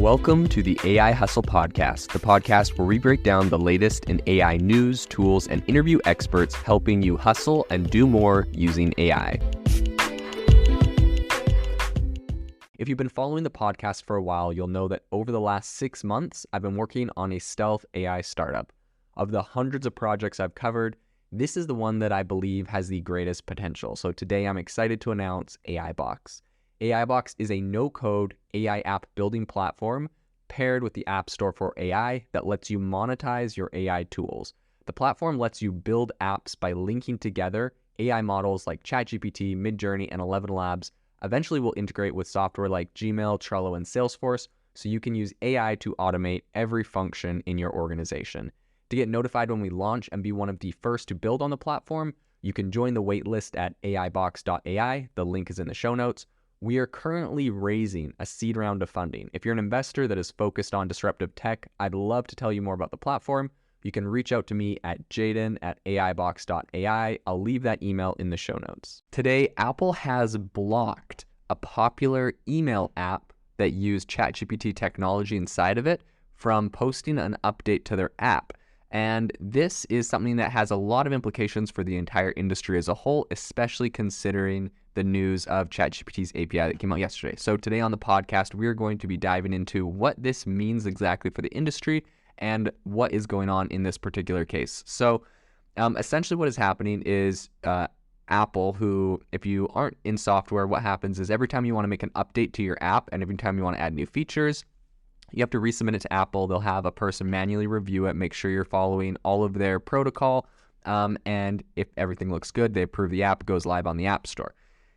Welcome to the AI Hustle Podcast, the podcast where we break down the latest in AI news, tools, and interview experts helping you hustle and do more using AI. If you've been following the podcast for a while, you'll know that over the last 6 months, I've been working on a stealth AI startup. Of the hundreds of projects I've covered, this is the one that I believe has the greatest potential. So today I'm excited to announce AIBox. AIBox is a no-code AI app building platform paired with the App Store for AI that lets you monetize your AI tools. The platform lets you build apps by linking together AI models like ChatGPT, Midjourney, and 11 Labs. Eventually will integrate with software like Gmail, Trello, and Salesforce, so you can use AI to automate every function in your organization. To get notified when we launch and be one of the first to build on the platform, you can join the waitlist at aibox.ai. The link is in the show notes. We are currently raising a seed round of funding. If you're an investor that is focused on disruptive tech, I'd love to tell you more about the platform. You can reach out to me at jaden@aibox.ai. I'll leave that email in the show notes. Today, Apple has blocked a popular email app that used ChatGPT technology inside of it from posting an update to their app. And this is something that has a lot of implications for the entire industry as a whole, especially considering the news of ChatGPT's API that came out yesterday. So today on the podcast, we are going to be diving into what this means exactly for the industry and what is going on in this particular case. So essentially what is happening is Apple, who, if you aren't in software, what happens is every time you want to make an update to your app and every time you want to add new features, you have to resubmit it to Apple. They'll have a person manually review it, make sure you're following all of their protocol, and if everything looks good, they approve the app, goes live on the App Store.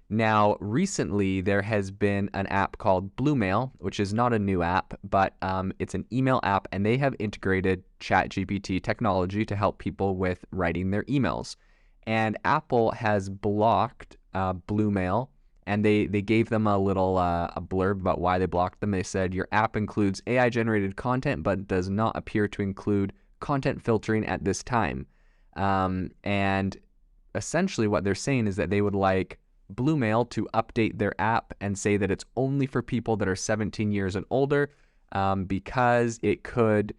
Now, recently, there has been an app called Bluemail, which is not a new app, but it's an email app, and they have integrated ChatGPT technology to help people with writing their emails. And Apple has blocked Bluemail, and they gave them a little a blurb about why they blocked them. They said, your app includes AI-generated content, but does not appear to include content filtering at this time. And essentially what they're saying is that they would like Bluemail to update their app and say that it's only for people that are 17 years and older, because it could,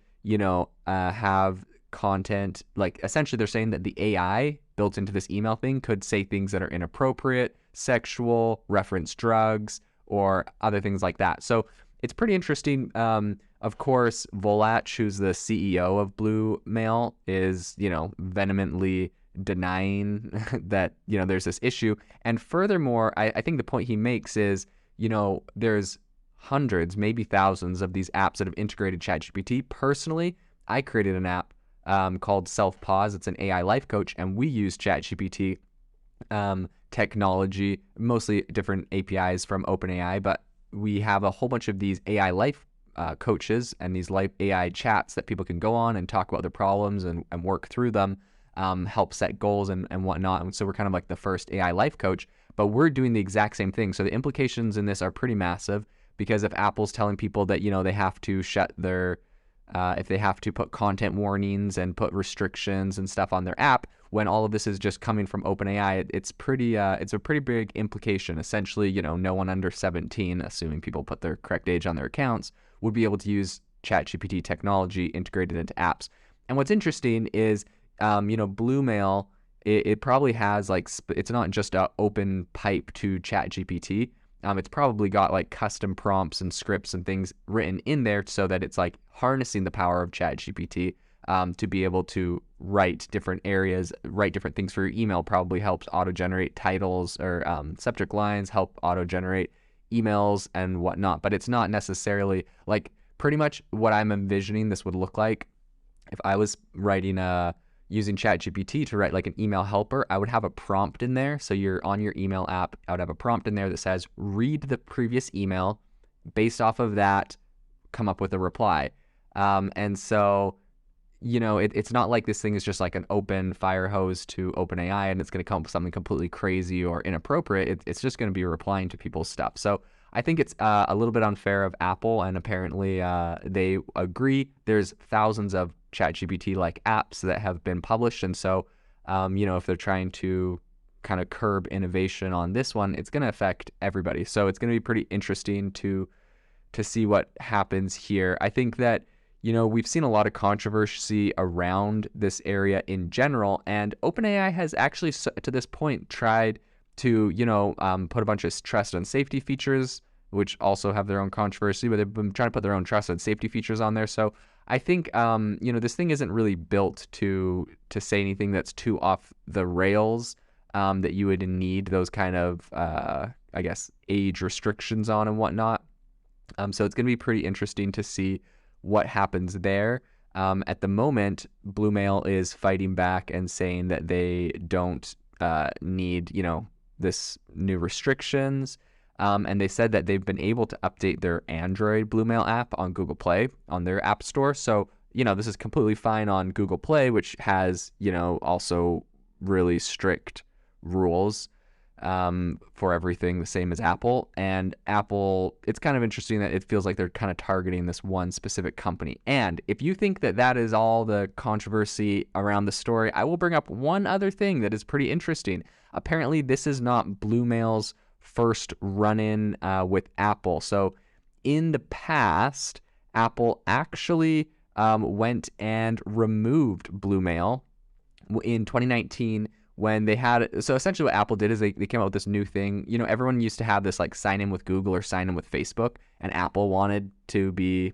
have content, like essentially they're saying that the AI built into this email thing could say things that are inappropriate, sexual, reference drugs, or other things like that. So it's pretty interesting. Of course, Volach, who's the CEO of Bluemail, is, vehemently denying that, there's this issue. And furthermore, I think the point he makes is, there's hundreds, maybe thousands of these apps that have integrated ChatGPT. Personally, I created an app called Self-Pause. It's an AI life coach, and we use ChatGPT technology, mostly different APIs from OpenAI, but we have a whole bunch of these AI life coaches and these life AI chats that people can go on and talk about their problems and work through them, help set goals and whatnot. And so we're kind of like the first AI life coach, but we're doing the exact same thing. So the implications in this are pretty massive, because if Apple's telling people that, they have to shut their if they have to put content warnings and put restrictions and stuff on their app, when all of this is just coming from OpenAI, it's a pretty big implication. Essentially, no one under 17, assuming people put their correct age on their accounts, would be able to use ChatGPT technology integrated into apps. And what's interesting is, Bluemail, it probably has it's not just an open pipe to ChatGPT. It's probably got like custom prompts and scripts and things written in there so that it's like harnessing the power of ChatGPT to be able to write different areas, write different things for your email. Probably helps auto-generate titles or subject lines, help auto-generate emails and whatnot. But it's not necessarily like pretty much what I'm envisioning this would look like. If I was writing using ChatGPT to write like an email helper, I would have a prompt in there. So you're on your email app, I would have a prompt in there that says, read the previous email. Based off of that, come up with a reply. And so, it's not like this thing is just like an open fire hose to OpenAI and it's going to come up with something completely crazy or inappropriate. It's just going to be replying to people's stuff. So I think it's a little bit unfair of Apple, and apparently they agree. There's thousands of ChatGPT-like apps that have been published, and so if they're trying to kind of curb innovation on this one, it's going to affect everybody. So it's going to be pretty interesting to see what happens here. I think that, we've seen a lot of controversy around this area in general, and OpenAI has actually, to this point, tried to, put a bunch of trust and safety features, which also have their own controversy, but they've been trying to put their own trust and safety features on there. So I think, this thing isn't really built to say anything that's too off the rails, that you would need those kind of, age restrictions on and whatnot. So it's going to be pretty interesting to see what happens there. At the moment, Bluemail is fighting back and saying that they don't need, this new restrictions. And they said that they've been able to update their Android Bluemail app on Google Play on their app store. So, this is completely fine on Google Play, which has, also really strict rules for everything, the same as Apple. And Apple, it's kind of interesting that it feels like they're kind of targeting this one specific company. And if you think that that is all the controversy around the story, I will bring up one other thing that is pretty interesting. Apparently, this is not Bluemail's first run-in with Apple. So in the past, Apple actually went and removed Bluemail in 2019 when they had, so essentially what Apple did is they came out with this new thing. Everyone used to have this like sign in with Google or sign in with Facebook, and Apple wanted to be,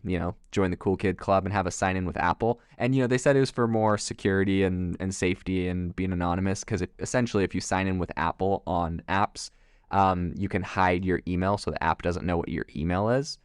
join the cool kid club and have a sign in with Apple. And, they said it was for more security and safety and being anonymous, because essentially if you sign in with Apple on apps, you can hide your email so the app doesn't know what your email is.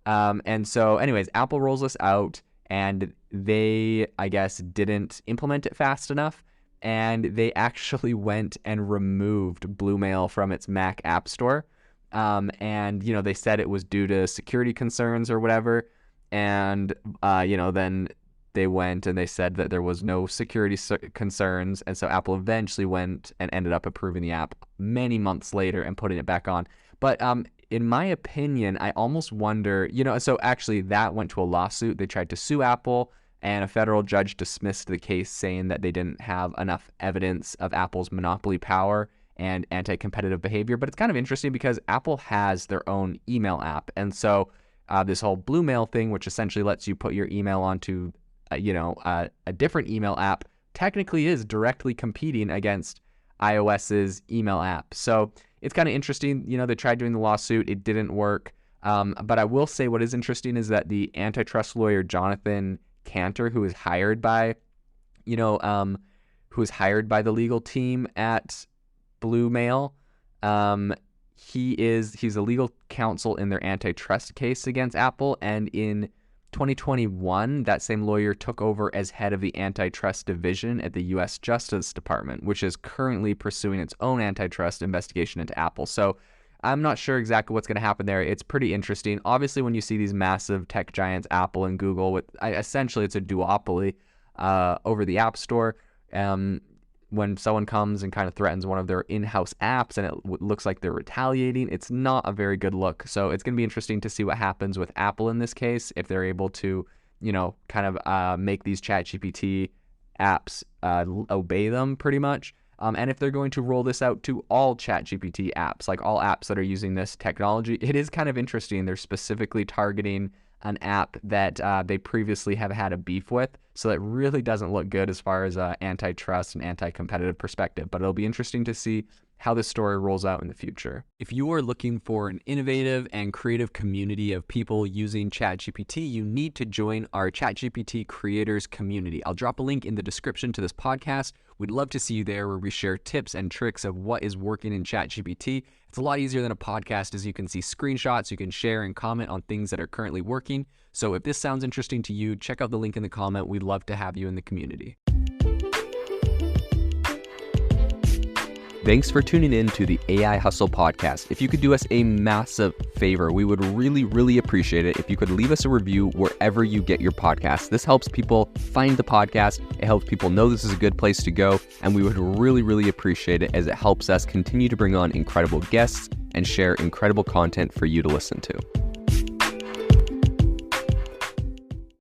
And so anyways, Apple rolls this out, and they, I guess, didn't implement it fast enough. And they actually went and removed Bluemail from its Mac App Store. And, they said it was due to security concerns or whatever. And, then they went and they said that there was no security concerns. And so Apple eventually went and ended up approving the app many months later and putting it back on. But in my opinion, I almost wonder, so actually that went to a lawsuit. They tried to sue Apple, and a federal judge dismissed the case, saying that they didn't have enough evidence of Apple's monopoly power and anti-competitive behavior. But it's kind of interesting because Apple has their own email app. And so this whole Bluemail thing, which essentially lets you put your email onto a different email app, technically is directly competing against iOS's email app. So it's kind of interesting. They tried doing the lawsuit. It didn't work. But I will say what is interesting is that the antitrust lawyer, Jonathan Cantor, who is hired by, the legal team at Bluemail, he's a legal counsel in their antitrust case against Apple. And in 2021, that same lawyer took over as head of the antitrust division at the U.S. Justice Department, which is currently pursuing its own antitrust investigation into Apple. So I'm not sure exactly what's going to happen there. It's pretty interesting. Obviously, when you see these massive tech giants, Apple and Google, with essentially it's a duopoly over the App Store. When someone comes and kind of threatens one of their in-house apps and it looks like they're retaliating, it's not a very good look. So it's going to be interesting to see what happens with Apple in this case, if they're able to, kind of make these ChatGPT apps obey them pretty much. And if they're going to roll this out to all ChatGPT apps, like all apps that are using this technology. It is kind of interesting. They're specifically targeting an app that they previously have had a beef with. So that really doesn't look good as far as antitrust and anti-competitive perspective. But it'll be interesting to see how this story rolls out in the future. If you are looking for an innovative and creative community of people using ChatGPT, you need to join our ChatGPT creators community. I'll drop a link in the description to this podcast. We'd love to see you there, where we share tips and tricks of what is working in ChatGPT. It's a lot easier than a podcast, as you can see screenshots, you can share and comment on things that are currently working. So if this sounds interesting to you, check out the link in the comment. We'd love to have you in the community. Thanks for tuning in to the AI Hustle podcast. If you could do us a massive favor, we would really, really appreciate it if you could leave us a review wherever you get your podcasts. This helps people find the podcast. It helps people know this is a good place to go. And we would really, really appreciate it, as it helps us continue to bring on incredible guests and share incredible content for you to listen to.